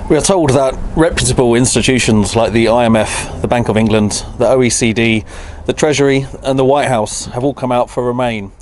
We are told that reputable institutions like the IMF, the Bank of England, the OECD, the Treasury and the White House have all come out for Remain.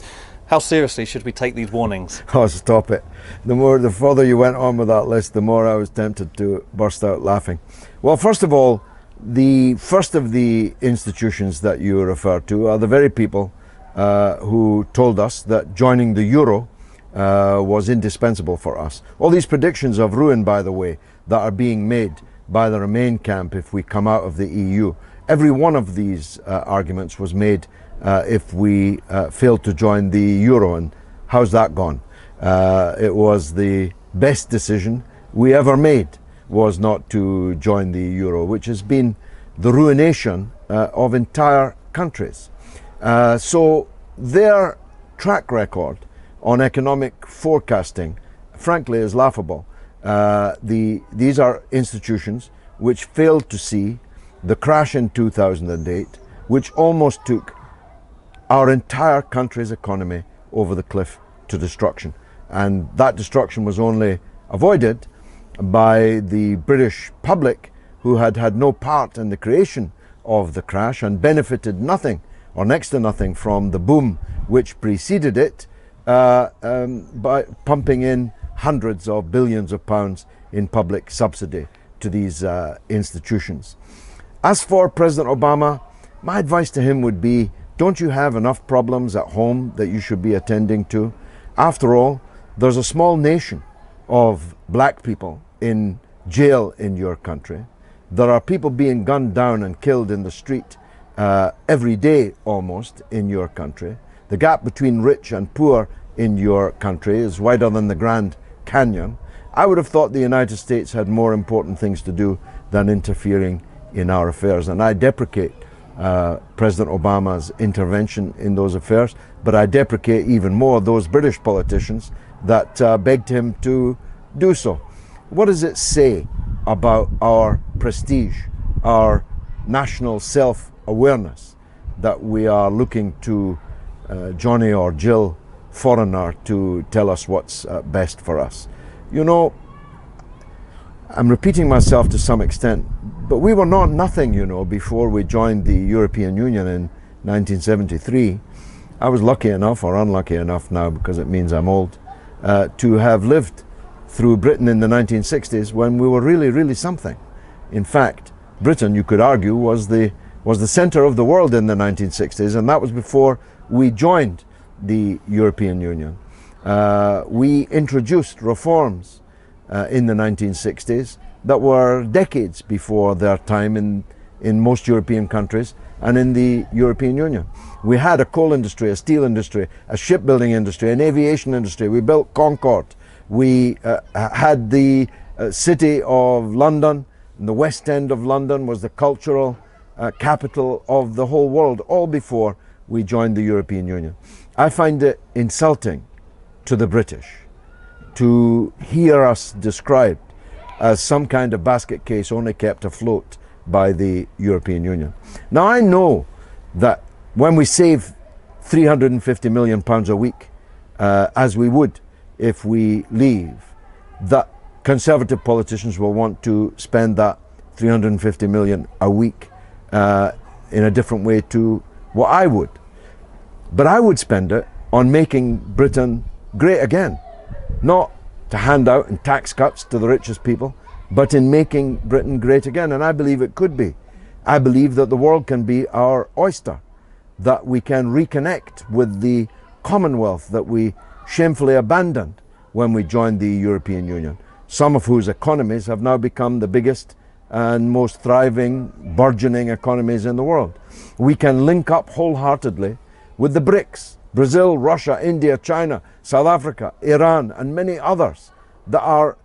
How seriously should we take these warnings? Oh, stop it. The further you went on with that list, the more I was tempted to burst out laughing. Well, first of all, the first of the institutions that you refer to are the very people who told us that joining the euro was indispensable for us. All these predictions of ruin, by the way, that are being made by the Remain camp if we come out of the EU. Every one of these arguments was made if we failed to join the euro, and how's that gone? It was the best decision we ever made, was not to join the euro, which has been the ruination of entire countries. So their track record on economic forecasting, frankly, is laughable. These are institutions which failed to see the crash in 2008, which almost took our entire country's economy over the cliff to destruction. And that destruction was only avoided by the British public, who had had no part in the creation of the crash and benefited nothing or next to nothing from the boom which preceded it, by pumping in hundreds of billions of pounds in public subsidy to these institutions. As for President Obama, my advice to him would be, don't you have enough problems at home that you should be attending to? After all, there's a small nation of black people in jail in your country. There are people being gunned down and killed in the street every day almost in your country. The gap between rich and poor in your country is wider than the Grand Canyon. I would have thought the United States had more important things to do than interfering in our affairs, and I deprecate President Obama's intervention in those affairs, but I deprecate even more those British politicians that begged him to do so. What does it say about our prestige, our national self-awareness, that we are looking to Johnny or Jill foreigner to tell us what's best for us? You know, I'm repeating myself to some extent, but we were not nothing, you know, before we joined the European Union in 1973. I was lucky enough, or unlucky enough now because it means I'm old, to have lived through Britain in the 1960s when we were really something. In fact, Britain, you could argue, was the center of the world in the 1960s, and that was before we joined the European Union. We introduced reforms in the 1960s that were decades before their time in most European countries and in the European Union. We had a coal industry, a steel industry, a shipbuilding industry, an aviation industry. We built Concorde. We had the city of London, and the West End of London was the cultural capital of the whole world, all before we joined the European Union. I find it insulting to the British to hear us described as some kind of basket case only kept afloat by the European Union. Now, I know that when we save £350 million a week, as we would if we leave, that Conservative politicians will want to spend that £350 million a week in a different way to what I would. But I would spend it on making Britain great again, not to hand out in tax cuts to the richest people, but in making Britain great again. And I believe it could be. I believe that the world can be our oyster, that we can reconnect with the Commonwealth that we shamefully abandoned when we joined the European Union, some of whose economies have now become the biggest and most thriving, burgeoning economies in the world. We can link up wholeheartedly with the BRICS, Brazil, Russia, India, China, South Africa, Iran, and many others that are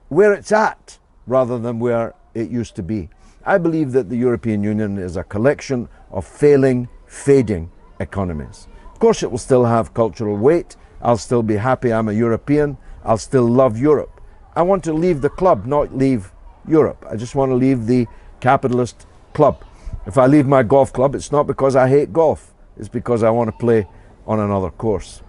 where it's at rather than where it used to be. I believe that the European Union is a collection of failing, fading economies. Of course, it will still have cultural weight. I'll still be happy I'm a European. I'll still love Europe. I want to leave the club, not leave Europe. I just want to leave the capitalist club. If I leave my golf club, it's not because I hate golf. It's because I want to play on another course.